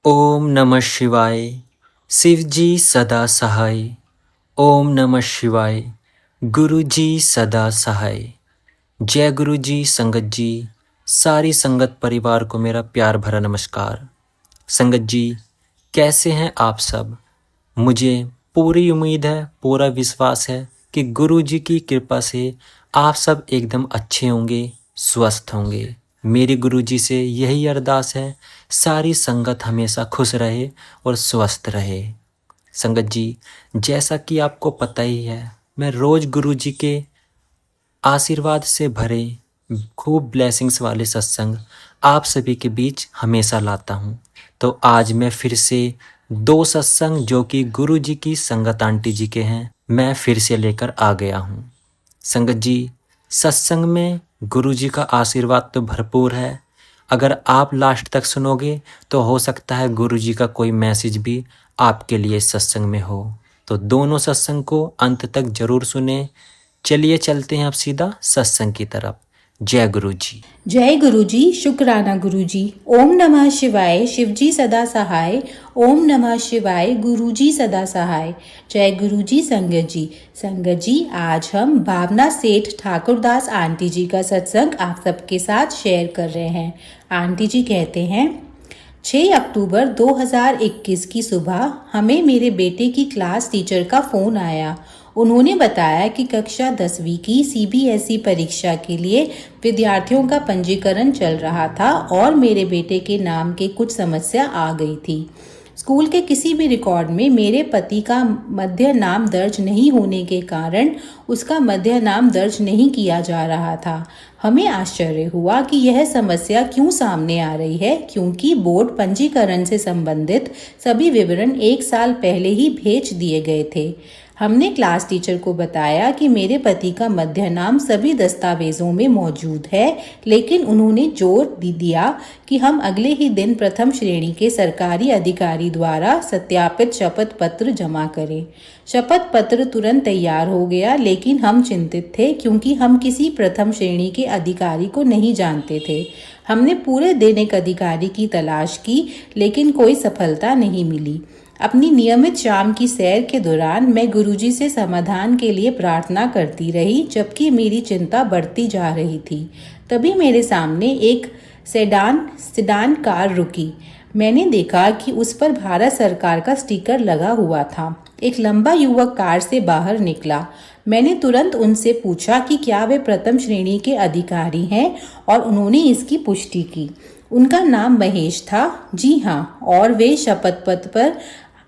ओम नमः शिवाय। शिव जी सदा सहाय। ओम नमः शिवाय। गुरु जी सदा सहाय। जय गुरु जी। संगत जी, सारी संगत परिवार को मेरा प्यार भरा नमस्कार। संगत जी, कैसे हैं आप सब? मुझे पूरी उम्मीद है, पूरा विश्वास है कि गुरु जी की कृपा से आप सब एकदम अच्छे होंगे, स्वस्थ होंगे। मेरी गुरु जी से यही अरदास है, सारी संगत हमेशा खुश रहे और स्वस्थ रहे। संगत जी, जैसा कि आपको पता ही है, मैं रोज गुरु जी के आशीर्वाद से भरे खूब ब्लेसिंग्स वाले सत्संग आप सभी के बीच हमेशा लाता हूँ। तो आज मैं फिर से दो सत्संग जो कि गुरु जी की संगत आंटी जी के हैं, मैं फिर से लेकर आ गया हूँ। संगत जी, सत्संग में गुरु जी का आशीर्वाद तो भरपूर है। अगर आप लास्ट तक सुनोगे तो हो सकता है गुरु जी का कोई मैसेज भी आपके लिए सत्संग में हो। तो दोनों सत्संग को अंत तक जरूर सुने। चलिए चलते हैं अब सीधा सत्संग की तरफ। जय गुरु जी। जय गुरु जी। शुक्राना गुरु जी। ओम नमः शिवाय। शिव जी सदा सहाय। ओम नमः शिवाय। गुरु जी सदा सहाय। जय गुरु जी। संगत जी, संगत जी, आज हम भावना सेठ ठाकुरदास आंटी जी का सत्संग आप सबके साथ शेयर कर रहे हैं। आंटी जी कहते हैं, 6 अक्टूबर 2021 की सुबह हमें मेरे बेटे की क्लास टीचर का फ़ोन आया। उन्होंने बताया कि कक्षा 10वीं की सीबीएसई परीक्षा के लिए विद्यार्थियों का पंजीकरण चल रहा था और मेरे बेटे के नाम के कुछ समस्या आ गई थी। स्कूल के किसी भी रिकॉर्ड में मेरे पति का मध्य नाम दर्ज नहीं होने के कारण उसका मध्य नाम दर्ज नहीं किया जा रहा था। हमें आश्चर्य हुआ कि यह समस्या क्यों सामने आ रही है, क्योंकि बोर्ड पंजीकरण से संबंधित सभी विवरण 1 साल पहले ही भेज दिए गए थे। हमने क्लास टीचर को बताया कि मेरे पति का मध्य नाम सभी दस्तावेजों में मौजूद है, लेकिन उन्होंने जोर दिया कि हम अगले ही दिन प्रथम श्रेणी के सरकारी अधिकारी द्वारा सत्यापित शपथ पत्र जमा करें। शपथ पत्र तुरंत तैयार हो गया, लेकिन हम चिंतित थे क्योंकि हम किसी प्रथम श्रेणी के अधिकारी को नहीं जानते थे। हमने पूरे दिन एक अधिकारी की तलाश की, लेकिन कोई सफलता नहीं मिली। अपनी नियमित शाम की सैर के दौरान मैं गुरुजी से समाधान के लिए प्रार्थना करती रही, जबकि मेरी चिंता बढ़ती जा रही थी। तभी मेरे सामने एक सेडान कार रुकी। मैंने देखा कि उस पर भारत सरकार का स्टिकर लगा हुआ था। एक लंबा युवक कार से बाहर निकला। मैंने तुरंत उनसे पूछा कि क्या वे प्रथम श्रेणी के अधिकारी हैं, और उन्होंने इसकी पुष्टि की। उनका नाम महेश था। जी हाँ, और वे शपथ पत्र पर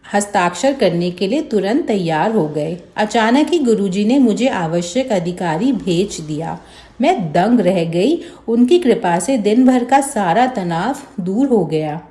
हस्ताक्षर करने के लिए तुरंत तैयार हो गए। अचानक ही गुरुजी ने मुझे आवश्यक अधिकारी भेज दिया। मैं दंग रह गई। उनकी कृपा से दिन भर का सारा तनाव दूर हो गया।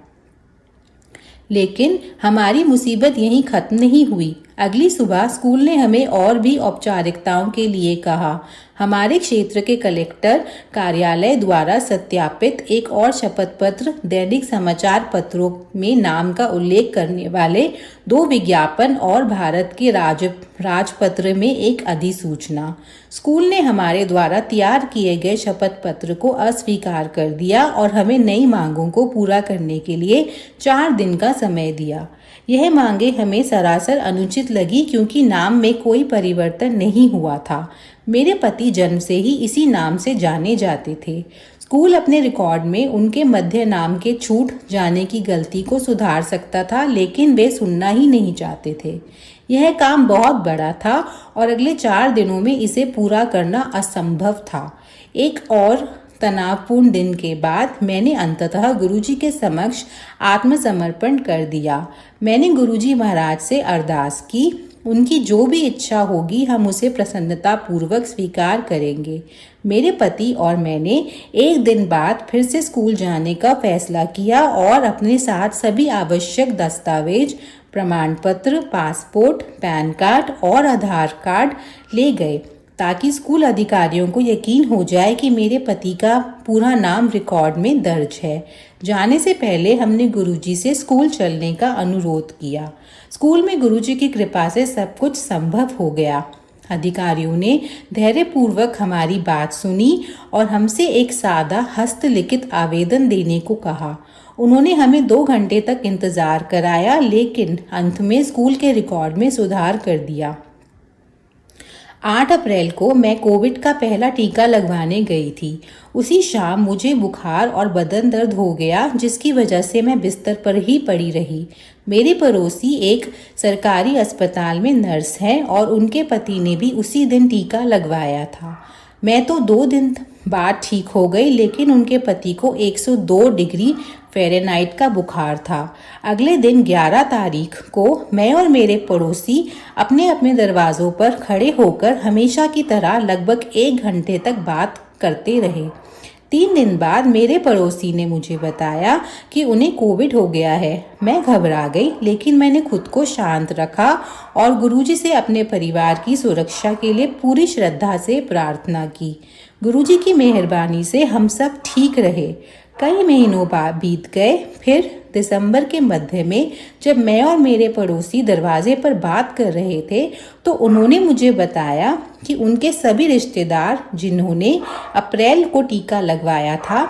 लेकिन हमारी मुसीबत यहीं खत्म नहीं हुई। अगली सुबह स्कूल ने हमें और भी औपचारिकताओं के लिए कहा। हमारे क्षेत्र के कलेक्टर कार्यालय द्वारा सत्यापित एक और शपथ पत्र, दैनिक समाचार पत्रों में नाम का उल्लेख करने वाले 2 विज्ञापन और भारत के राजपत्र में एक अधिसूचना। स्कूल ने हमारे द्वारा तैयार किए गए शपथ पत्र को अस्वीकार कर दिया और हमें नई मांगों को पूरा करने के लिए 4 दिन का समय दिया। यह मांगे हमें सरासर अनुचित लगी, क्योंकि नाम में कोई परिवर्तन नहीं हुआ था। मेरे पति जन्म से ही इसी नाम से जाने जाते थे। स्कूल अपने रिकॉर्ड में उनके मध्य नाम के छूट जाने की गलती को सुधार सकता था, लेकिन वे सुनना ही नहीं चाहते थे। यह काम बहुत बड़ा था और अगले 4 दिनों में इसे पूरा करना असंभव था। एक और तनावपूर्ण दिन के बाद मैंने अंततः गुरुजी के समक्ष आत्मसमर्पण कर दिया। मैंने गुरुजी महाराज से अरदास की, उनकी जो भी इच्छा होगी हम उसे प्रसन्नता पूर्वक स्वीकार करेंगे। मेरे पति और मैंने एक दिन बाद फिर से स्कूल जाने का फैसला किया और अपने साथ सभी आवश्यक दस्तावेज, प्रमाण पत्र, पासपोर्ट, पैन कार्ड और आधार कार्ड ले गए, ताकि स्कूल अधिकारियों को यकीन हो जाए कि मेरे पति का पूरा नाम रिकॉर्ड में दर्ज है। जाने से पहले हमने गुरुजी से स्कूल चलने का अनुरोध किया। स्कूल में गुरुजी की कृपा से सब कुछ संभव हो गया। अधिकारियों ने धैर्यपूर्वक हमारी बात सुनी और हमसे एक सादा हस्तलिखित आवेदन देने को कहा। उन्होंने हमें 2 घंटे तक इंतज़ार कराया, लेकिन अंत में स्कूल के रिकॉर्ड में सुधार कर दिया। 8 अप्रैल को मैं कोविड का पहला टीका लगवाने गई थी। उसी शाम मुझे बुखार और बदन दर्द हो गया, जिसकी वजह से मैं बिस्तर पर ही पड़ी रही। मेरी पड़ोसी एक सरकारी अस्पताल में नर्स हैं और उनके पति ने भी उसी दिन टीका लगवाया था। मैं तो 2 दिन बाद ठीक हो गई, लेकिन उनके पति को 102 डिग्री फ़ारेनहाइट का बुखार था। अगले दिन 11 तारीख को मैं और मेरे पड़ोसी अपने अपने दरवाज़ों पर खड़े होकर हमेशा की तरह लगभग 1 घंटे तक बात करते रहे। 3 दिन बाद मेरे पड़ोसी ने मुझे बताया कि उन्हें कोविड हो गया है। मैं घबरा गई, लेकिन मैंने खुद को शांत रखा और गुरुजी से अपने परिवार की सुरक्षा के लिए पूरी श्रद्धा से प्रार्थना की। गुरुजी की मेहरबानी से हम सब ठीक रहे। कई महीनों बाद बीत गए। फिर दिसंबर के मध्य में जब मैं और मेरे पड़ोसी दरवाजे पर बात कर रहे थे, तो उन्होंने मुझे बताया कि उनके सभी रिश्तेदार जिन्होंने अप्रैल को टीका लगवाया था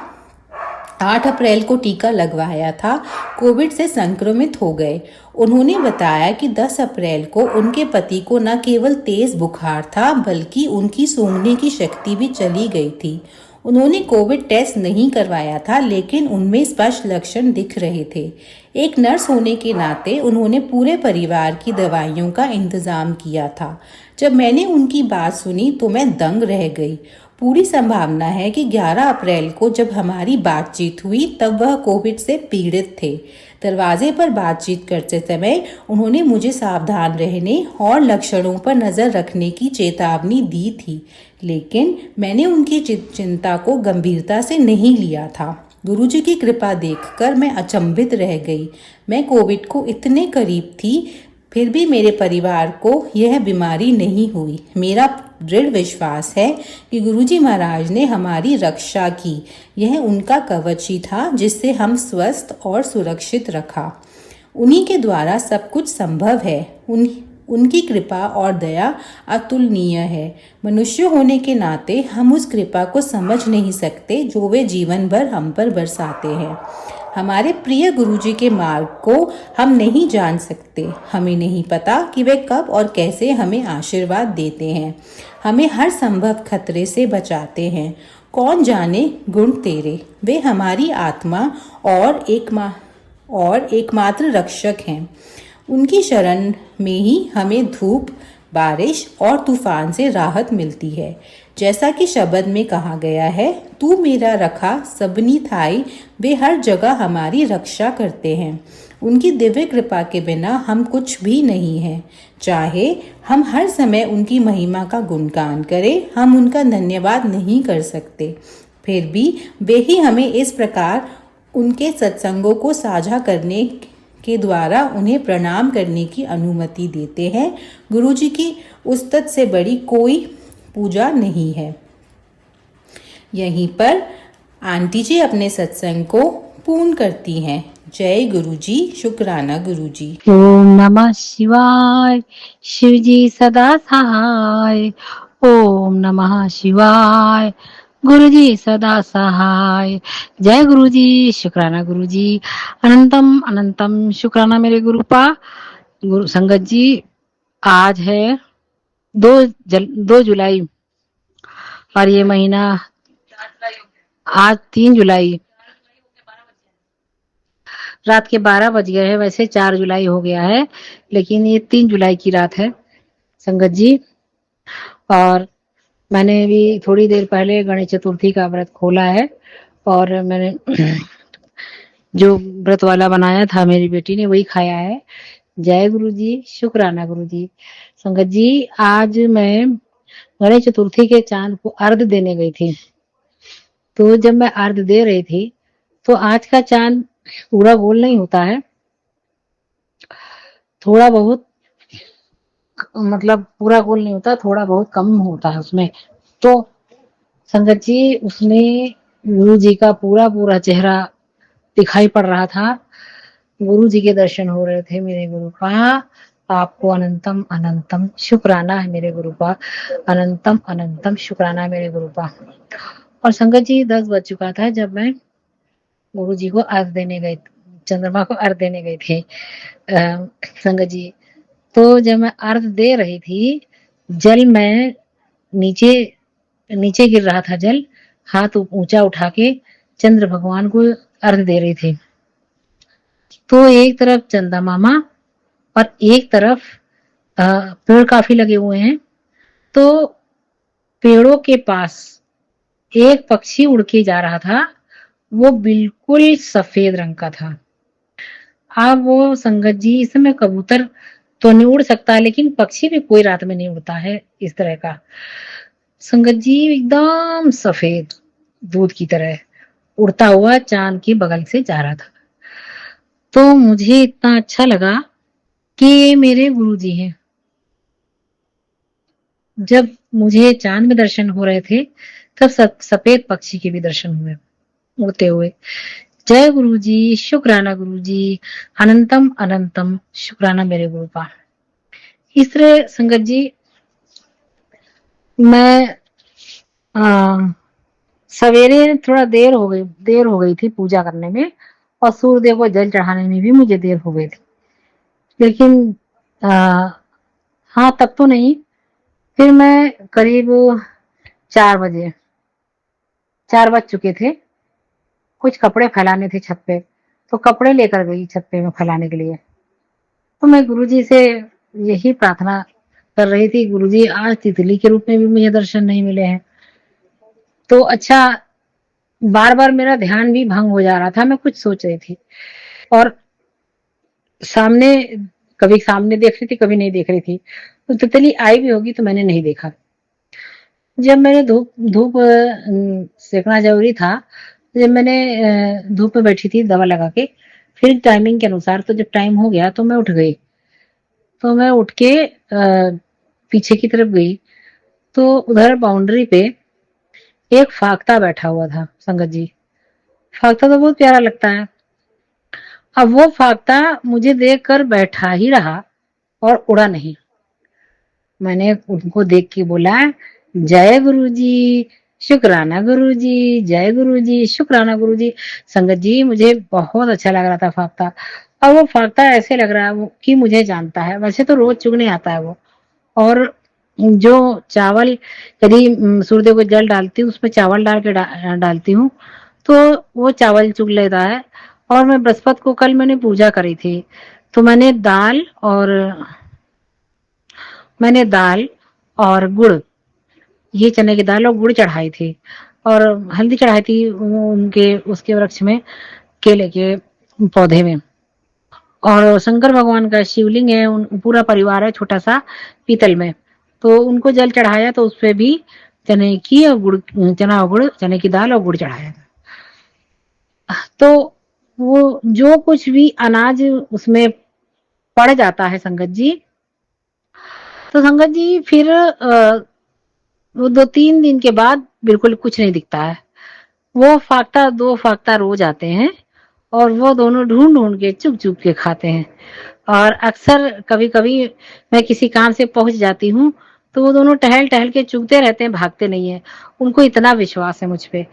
8 अप्रैल को टीका लगवाया था, कोविड से संक्रमित हो गए। उन्होंने बताया कि 10 अप्रैल को उनके पति को न केवल तेज बुखार था, बल्कि उनकी सूंघने की शक्ति भी चली गई थी। उन्होंने कोविड टेस्ट नहीं करवाया था, लेकिन उनमें स्पष्ट लक्षण दिख रहे थे। एक नर्स होने के नाते उन्होंने पूरे परिवार की दवाइयों का इंतज़ाम किया था। जब मैंने उनकी बात सुनी तो मैं दंग रह गई। पूरी संभावना है कि 11 अप्रैल को जब हमारी बातचीत हुई तब वह कोविड से पीड़ित थे। दरवाजे पर बातचीत करते समय उन्होंने मुझे सावधान रहने और लक्षणों पर नज़र रखने की चेतावनी दी थी, लेकिन मैंने उनकी चिंता को गंभीरता से नहीं लिया था। गुरुजी की कृपा देखकर मैं अचंभित रह गई। मैं कोविड को इतने करीब थी, फिर भी मेरे परिवार को यह बीमारी नहीं हुई। मेरा दृढ़ विश्वास है कि गुरुजी महाराज ने हमारी रक्षा की। यह उनका कवच ही था जिससे हम स्वस्थ और सुरक्षित रखा। उन्हीं के द्वारा सब कुछ संभव है। उनकी कृपा और दया अतुलनीय है। मनुष्य होने के नाते हम उस कृपा को समझ नहीं सकते जो वे जीवन भर हम पर बरसाते हैं। हमारे प्रिय गुरुजी के मार्ग को हम नहीं जान सकते। हमें नहीं पता कि वे कब और कैसे हमें आशीर्वाद देते हैं, हमें हर संभव खतरे से बचाते हैं। कौन जाने गुण तेरे, वे हमारी आत्मा और एकमात्र रक्षक हैं। उनकी शरण में ही हमें धूप, बारिश और तूफान से राहत मिलती है। जैसा कि शब्द में कहा गया है, तू मेरा रखा सबनी थाई, वे हर जगह हमारी रक्षा करते हैं। उनकी दिव्य कृपा के बिना हम कुछ भी नहीं हैं। चाहे हम हर समय उनकी महिमा का गुणगान करें, हम उनका धन्यवाद नहीं कर सकते। फिर भी वे ही हमें इस प्रकार उनके सत्संगों को साझा करने के द्वारा उन्हें प्रणाम करने की अनुमति देते हैं। गुरुजी की उस्तत से बड़ी कोई पूजा नहीं है। यहीं पर आंटी जी अपने सत्संग को पूर्ण करती हैं। जय गुरुजी, शुक्राना गुरुजी। ओम नमः शिवाय, शिवजी सदा सहाय। ओम नमः शिवाय, गुरुजी सदा सहाय। जय गुरुजी, शुक्राना गुरुजी। अनंतम अनंतम शुक्राना मेरे गुरुपा। गुरु संगत जी, आज है 2 जुलाई और ये महीना आज 3 जुलाई रात के 12 बज गए हैं। वैसे 4 जुलाई हो गया है, लेकिन ये 3 जुलाई की रात है संगत जी। और मैंने भी थोड़ी देर पहले गणेश चतुर्थी का व्रत खोला है और मैंने जो व्रत वाला बनाया था मेरी बेटी ने वही खाया है। जय गुरु जी, शुक्राना गुरु जी। संगत जी, आज मैं गणेश चतुर्थी के चांद को अर्घ देने गई थी। तो जब मैं अर्घ दे रही थी तो आज का चांद पूरा गोल नहीं होता है, थोड़ा बहुत, मतलब पूरा गोल नहीं होता, थोड़ा बहुत कम होता है उसमें। तो संगत जी, उसमें गुरु जी का पूरा चेहरा दिखाई पड़ रहा था। गुरु जी के दर्शन हो रहे थे मेरे गुरुपा। आपको अनंतम अनंतम शुक्राना है मेरे गुरुपा। अनंतम अनंतम शुक्राना मेरे गुरुपा। और संगत जी, 10 बज चुका था जब मैं गुरु जी को अर्घ देने गए, चंद्रमा को अर्घ देने गए थे संगत जी। तो जब मैं अर्घ दे रही थी, जल में नीचे नीचे गिर रहा था जल, हाथ ऊंचा उठा के चंद्र भगवान को अर्घ दे रही थी। तो एक तरफ चंदा मामा और एक तरफ पेड़ काफी लगे हुए हैं। तो पेड़ों के पास एक पक्षी उड़ के जा रहा था, वो बिल्कुल सफेद रंग का था। अब वो संगत जी, इस समय कबूतर तो नहीं उड़ सकता, लेकिन पक्षी भी कोई रात में नहीं उड़ता है इस तरह का। संगत जी एकदम सफेद दूध की तरह उड़ता हुआ चांद के बगल से जा रहा था। तो मुझे इतना अच्छा लगा कि ये मेरे गुरु जी हैं। जब मुझे चांद में दर्शन हो रहे थे, तब सफेद पक्षी के भी दर्शन हुए उड़ते हुए। जय गुरु जी, शुक्राना गुरु जी, अनंतम अनंतम शुक्राना मेरे गुरु का। इस तरह संगत जी, मैं सवेरे थोड़ा देर हो गई थी पूजा करने में, और सूर्यदेव को जल चढ़ाने में भी मुझे देर हो गई थी। लेकिन हाँ, तब तो नहीं। फिर मैं करीब 4 बज चुके थे। कुछ कपड़े फैलाने थे छत पे, तो कपड़े लेकर गई छत पे मैं फैलाने के लिए। तो मैं गुरुजी से यही प्रार्थना कर रही थी, गुरुजी आज तितली के रूप में भी मुझे दर्शन नहीं मिले हैं। तो अच्छा, बार बार मेरा ध्यान भी भंग हो जा रहा था, मैं कुछ सोच रही थी, और सामने कभी सामने देख रही थी, कभी नहीं देख रही थी। तो तितली आई भी होगी तो मैंने नहीं देखा। जब मैंने धूप धूप सेकना जरूरी था, जब मैंने धूप में बैठी थी दवा लगा के, फिर टाइमिंग के अनुसार, तो जब टाइम हो गया तो मैं उठ गई। तो मैं उठ के पीछे की तरफ गई, तो उधर बाउंड्री पे एक फाख्ता बैठा हुआ था संगत जी। फाख्ता तो बहुत प्यारा लगता है। अब वो फाख्ता मुझे देखकर बैठा ही रहा और उड़ा नहीं। मैंने उनको देख के बोला, जय गुरु जी, शुक्राना गुरु जी, जय गुरु जी, शुक्राना गुरु जी। संगत जी, मुझे बहुत अच्छा लग रहा था फाख्ता। और वो फाख्ता ऐसे लग रहा है कि मुझे जानता है। वैसे तो रोज चुगने आता है वो, और जो चावल, यदि सूर्यदेव को जल डालती हूँ, उसमें चावल डाल के डालती हूँ, तो वो चावल चुग लेता है। और मैं बृहस्पति को, कल मैंने पूजा करी थी, तो मैंने दाल और गुड़, ये चने की दाल और गुड़ चढ़ाई थी, और हल्दी चढ़ाई थी उनके उसके वृक्ष में, केले के पौधे में। और शंकर भगवान का शिवलिंग है, पूरा परिवार है छोटा सा पीतल में, तो उनको जल चढ़ाया, तो उस पे भी चने की और गुड़, चना और गुड़, चने की दाल और गुड़ चढ़ाया था। तो वो जो कुछ भी अनाज उसमें पड़ जाता है संगत जी, तो संगत जी फिर वो 2-3 दिन के बाद बिल्कुल कुछ नहीं दिखता है। वो फाख्ता, 2 फाख्ता रोज आते हैं, और वो दोनों ढूंढ ढूंढ के चुग चुग के खाते हैं। और अक्सर कभी कभी मैं किसी काम से पहुंच जाती हूँ, तो वो दोनों टहल टहल के चुगते रहते हैं, भागते नहीं है। उनको इतना विश्वास है मुझ पे,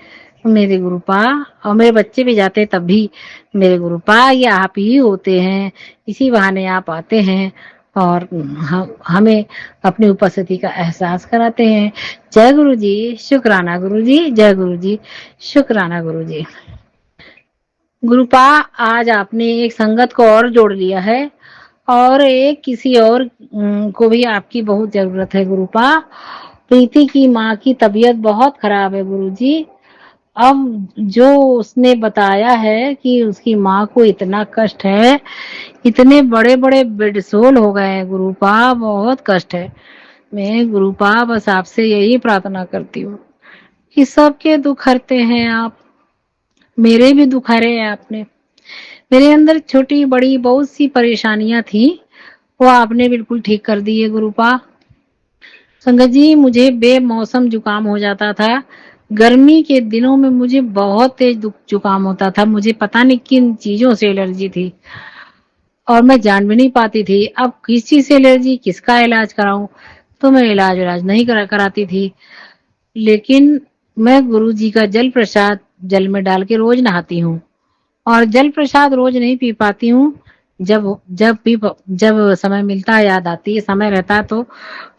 मेरे गुरुपा। और मेरे बच्चे भी जाते हैं तब भी, मेरे गुरुपा ये आप ही होते हैं, इसी बहाने आप आते हैं और हमें अपनी उपस्थिति का एहसास कराते हैं। जय गुरु जी, शुक्राना गुरु जी, जय गुरु जी, शुक्राना गुरु जी। गुरुपा, आज आपने एक संगत को और जोड़ लिया है, और एक किसी और को भी आपकी बहुत जरूरत है गुरुपा। प्रीति की माँ की तबीयत बहुत खराब है गुरुजी। अब जो उसने बताया है कि उसकी माँ को इतना कष्ट है, इतने बड़े बड़े बेडसोल हो गए हैं गुरुपा, बहुत कष्ट है। मैं गुरुपा बस आपसे यही प्रार्थना करती हूँ कि सबके दुख हरते हैं आप, मेरे भी दुख हरे हैं आपने। मेरे अंदर छोटी बड़ी बहुत सी परेशानियां थी, वो आपने बिल्कुल ठीक कर दी है गुरुपा। संगत जी, मुझे बेमौसम जुकाम हो जाता था। गर्मी के दिनों में मुझे बहुत तेज जुकाम होता था, मुझे पता नहीं किन चीजों से एलर्जी थी, और मैं जान भी नहीं पाती थी अब किस चीज से एलर्जी, किसका इलाज कराऊं। तो मैं इलाज नहीं कराती थी। लेकिन मैं गुरु जी का जल प्रसाद जल में डाल के रोज नहाती हूँ, और जल प्रसाद रोज नहीं पी पाती हूँ। जब जब समय मिलता है, याद आती है, समय रहता है तो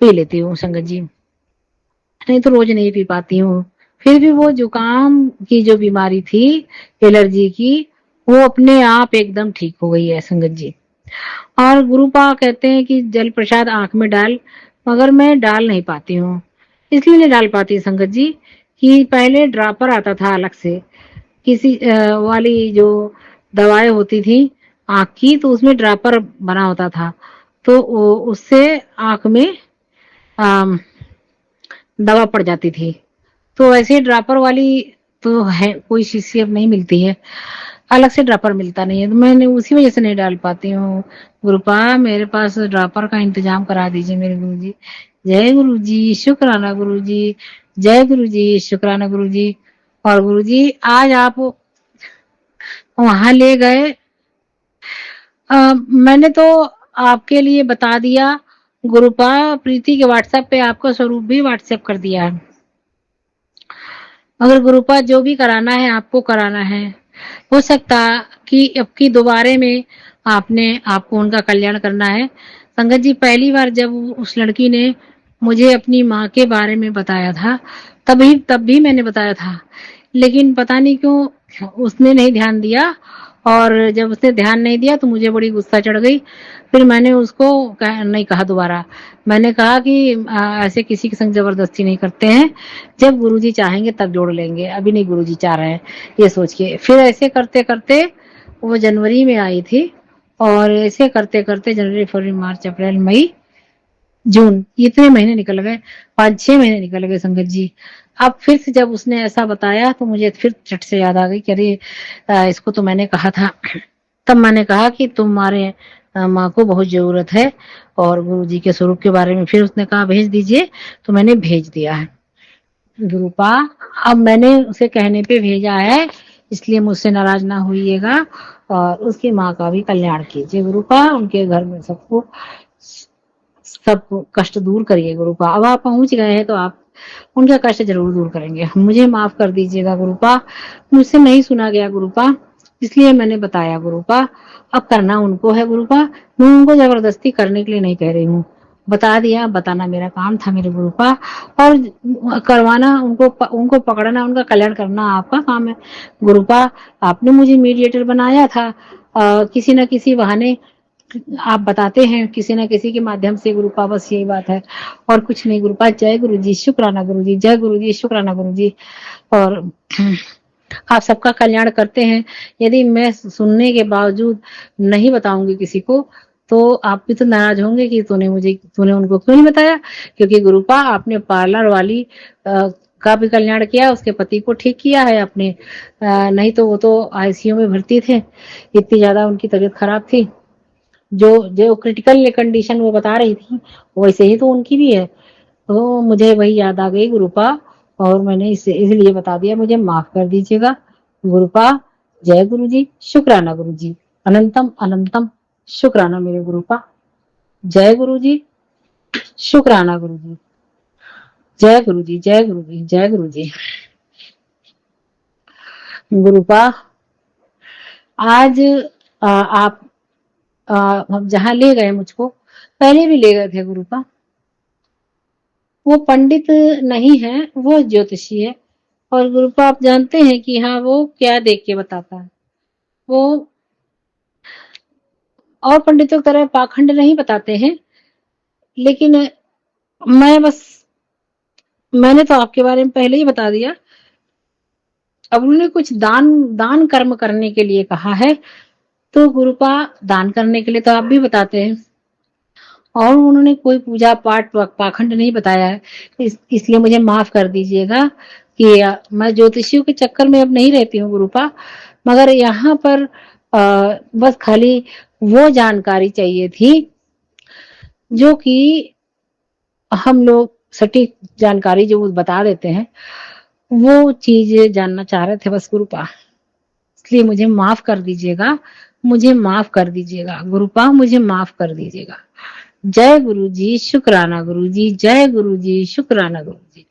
पी लेती हूँ संगत जी, नहीं तो रोज नहीं पी पाती हूँ। फिर भी वो जुकाम की जो बीमारी थी, एलर्जी की, वो अपने आप एकदम ठीक हो गई है संगत जी। और गुरुपा कहते हैं कि जल प्रसाद आंख में डाल, मगर मैं डाल नहीं पाती हूँ। इसलिए नहीं डाल पाती संगत जी कि पहले ड्रापर आता था अलग से, किसी वाली जो दवाएं होती थी आंख की, तो उसमें ड्रापर बना होता था, तो उससे आंख में अम, दवा पड़ जाती थी। तो ऐसे ड्रापर वाली तो है, कोई शीशी अब नहीं मिलती है, अलग से ड्रापर मिलता नहीं है, तो मैंने उसी वजह से नहीं डाल पाती हूँ। गुरुपा मेरे पास ड्रापर का इंतजाम करा दीजिए मेरे गुरु जी। जय गुरु जी, शुक्राना गुरु जी। जय गुरु जी, शुक्राना गुरु जी। और गुरु जी आज आप वहां ले गए, मैंने तो आपके लिए बता दिया गुरुपा, प्रीति के व्हाट्सएप पे आपका स्वरूप भी व्हाट्सएप कर दिया है। अगर गुरुपा जो भी कराना है आपको कराना है, हो सकता कि अब की दोबारे में आपको उनका कल्याण करना है। संगत जी पहली बार जब उस लड़की ने मुझे अपनी माँ के बारे में बताया था, तब भी मैंने बताया था, लेकिन पता नहीं क्यों उसने नहीं ध्यान दिया। और जब उसने ध्यान नहीं दिया तो मुझे बड़ी गुस्सा चढ़ गई। फिर मैंने उसको नहीं कहा दोबारा। मैंने कहा कि ऐसे किसी के संग जबरदस्ती नहीं करते हैं, जब गुरुजी चाहेंगे तब जोड़ लेंगे, अभी नहीं गुरुजी चाह रहे हैं, ये सोच के। फिर ऐसे करते करते वो जनवरी में आई थी, और ऐसे करते करते जनवरी, फरवरी, मार्च, अप्रैल, मई, जून, इतने महीने निकल गए, 5-6 महीने निकल गए संगत जी। अब फिर से जब उसने ऐसा बताया तो मुझे फिर झट से याद आ गई कि अरे इसको तो मैंने कहा था। तब मैंने कहा कि तुम्हारे माँ को बहुत जरूरत है और गुरु जी के स्वरूप के बारे में। फिर उसने कहा भेज दीजिए, तो मैंने भेज दिया है गुरुपा। अब मैंने उसे कहने पे भेजा है, इसलिए मुझसे नाराज ना होइएगा, और उसकी माँ का भी कल्याण कीजिए गुरुपा, उनके घर में सबको सब कष्ट दूर करिए गुरुपा। अब आप पहुंच गए हैं तो आप उनका कष्ट जरूर दूर करेंगे। मुझे माफ कर दीजिएगा गुरुपा, मुझसे नहीं सुना गया गुरुपा, इसलिए मैंने बताया गुरुपा। अब करना उनको है गुरुपा, मैं उनको जबरदस्ती करने के लिए नहीं कह रही हूँ, बता दिया, बताना मेरा काम था मेरे गुरुपा। और करवाना उनको उनको पकड़ना, उनका कल्याण करना आपका काम है गुरुपा। आपने मुझे मीडिएटर बनाया था, किसी न किसी बहाने आप बताते हैं, किसी न किसी के माध्यम से गुरुपा, बस यही बात है और कुछ नहीं गुरुपा। जय गुरु जी, शुक्राना गुरु जी। जय गुरु जी, शुक्राना गुरु जी। और आप सबका कल्याण करते हैं। यदि मैं सुनने के बावजूद नहीं बताऊंगी किसी को, तो आप भी तो नाराज होंगे कि तूने उनको क्यों नहीं बताया। क्योंकि गुरुपा आपने पार्लर वाली का भी कल्याण किया, उसके पति को ठीक किया है आपने, नहीं तो वो तो आईसीयू में भर्ती थे, इतनी ज्यादा उनकी तबीयत खराब थी। जो जो क्रिटिकल कंडीशन वो बता रही थी, वैसे ही तो उनकी भी है। तो मुझे वही याद आ गई गुरुपा, और मैंने इसलिए बता दिया, मुझे माफ कर दीजिएगा गुरुपा। जय गुरु जी, शुक्राना गुरु जी। अनंतम अनंतम शुक्राना मेरे गुरुपा। जय गुरु जी, शुक्राना गुरु जी। जय गुरु जी, जय गुरु जी, जय गुरु जी। गुरुपा आज आप जहाँ ले गए मुझको, पहले भी ले गए थे गुरुपा। वो पंडित नहीं है, वो ज्योतिषी है। और गुरुपा आप जानते हैं कि हाँ वो क्या देख के बताता है, वो और पंडितों की तरह पाखंड नहीं बताते हैं, लेकिन मैंने तो आपके बारे में पहले ही बता दिया। अब उन्होंने कुछ दान दान कर्म करने के लिए कहा है, तो गुरुपा दान करने के लिए तो आप भी बताते हैं, और उन्होंने कोई पूजा पाठ पाखंड नहीं बताया है। इसलिए मुझे माफ कर दीजिएगा कि मैं ज्योतिषियों के चक्कर में अब नहीं रहती हूँ गुरुपा, मगर यहाँ पर बस खाली वो जानकारी चाहिए थी जो कि हम लोग सटीक जानकारी जो बता देते हैं, वो चीज जानना चाह रहे थे बस गुरुपा। इसलिए मुझे माफ कर दीजिएगा, मुझे माफ कर दीजिएगा गुरुपा, मुझे माफ कर दीजिएगा। जय गुरु जी, शुक्राना गुरु जी, जय गुरु जी, शुक्राना गुरु जी,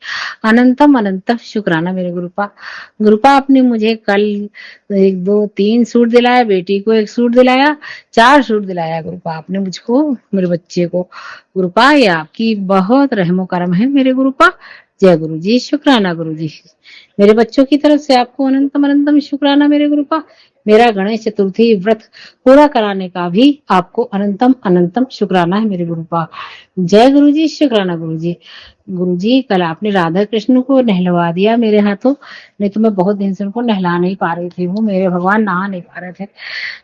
अनंतम अनंतम शुक्राना मेरे गुरुपा। गुरुपा आपने मुझे कल 1 2 3 सूट दिलाया, बेटी को 1 सूट दिलाया, 4 सूट दिलाया गुरुपा आपने मुझको, मेरे बच्चे को। गुरुपा ये आपकी बहुत रहमो करम है मेरे गुरुपा। जय गुरु जी, शुक्राना गुरु जी। मेरे बच्चों की तरफ से आपको अनंतम अनंतम शुक्राना मेरे गुरुपा। मेरा गणेश चतुर्थी व्रत पूरा कराने का भी आपको अनंतम अनंतम शुक्राना है मेरे गुरुपा। जय गुरु जी, शुक्राना गुरु जी। गुरु जी कल आपने राधा कृष्ण को नहलवा दिया मेरे हाथों, नहीं तो मैं बहुत दिन से उनको नहला नहीं पा रही थी, वो मेरे भगवान नहा नहीं पा रहे थे,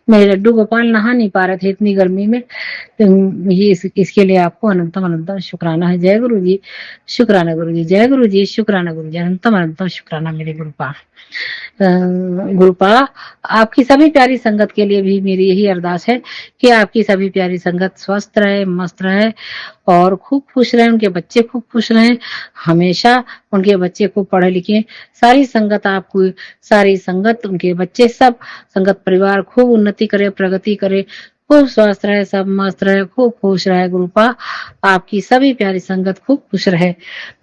मेरे लड्डू गोपाल नहा नहीं पा रहे थे इतनी गर्मी में। तो ये इसके लिए आपको अनंतम अनंतम शुक्राना है। जय गुरु जी, शुक्राना गुरु जी, जय गुरु जी, शुक्राना गुरु जी, अनंतम अनंतम शुक्राना मेरे गुरुपा। गुरुपा आपकी सभी प्यारी संगत के लिए भी मेरी यही अरदास है कि आपकी सभी प्यारी संगत स्वस्थ रहे, मस्त रहे और खूब खुश रहे, उनके बच्चे खूब खुश रहें, हमेशा उनके बच्चे खूब पढ़े लिखे, सारी संगत आपको, सारी संगत उनके बच्चे सब संगत परिवार खूब उन्नति करे, प्रगति करे, खूब स्वस्थ रहे, सब मस्त रहे, खूब खुश रहे गुरुपा। आपकी सभी प्यारी संगत खूब खुश रहे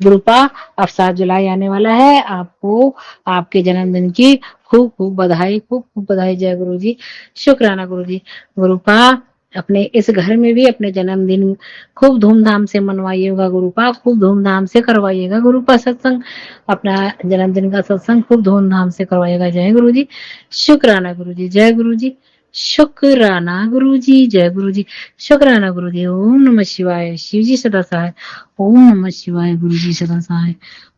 गुरुपा। अब 7 जुलाई आने वाला है, आपको आपके जन्मदिन की खूब खूब बधाई, खूब खूब बधाई। जय गुरु जी, शुक्राना गुरु जी। गुरुपा अपने इस घर में भी अपने जन्मदिन खूब धूमधाम से मनवाइएगा गुरुपा, खूब धूमधाम से करवाइएगा गुरुपा सत्संग, अपना जन्मदिन का सत्संग खूब धूमधाम से करवाइएगा। जय गुरु जी, शुक्राना गुरु जी, जय गुरु जी, शुक्राना गुरु जी, जय गुरु जी, शुक्राना गुरु जी। ओम नमः शिवाय, शिव जी सदा सहाय। ओम नमः शिवाय, गुरु जी सदा सहाय।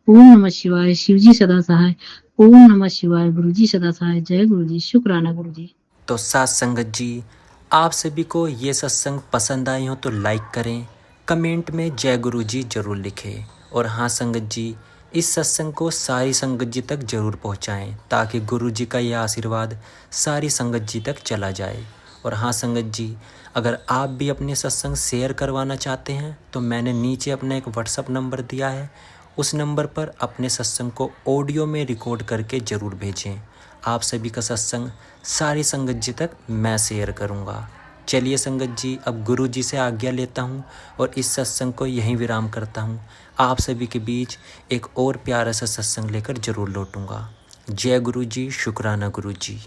ओम नमः शिवाय, शिव जी सदा सहाय। ओम नमः शिवाय, गुरु जी सदा सहाय। जय गुरु जी, शुक्राना गुरु जी। तो साथ संगत जी, आप सभी को ये सत्संग पसंद आई हो तो लाइक करें, कमेंट में जय गुरु जी जरूर लिखें, और हाँ संगत जी, इस सत्संग को सारी संगत जी तक जरूर पहुँचाएँ ताकि गुरु जी का यह आशीर्वाद सारी संगत जी तक चला जाए। और हाँ संगत जी, अगर आप भी अपने सत्संग शेयर करवाना चाहते हैं तो मैंने नीचे अपना एक व्हाट्सअप नंबर दिया है, उस नंबर पर अपने सत्संग को ऑडियो में रिकॉर्ड करके ज़रूर भेजें। आप सभी का सत्संग सारी संगत जी तक मैं शेयर करूंगा। चलिए संगत जी, अब गुरु जी से आज्ञा लेता हूं और इस सत्संग को यहीं विराम करता हूं। आप सभी के बीच एक और प्यारा सा सत्संग लेकर जरूर लौटूंगा। जय गुरु जी, शुक्राना गुरु जी।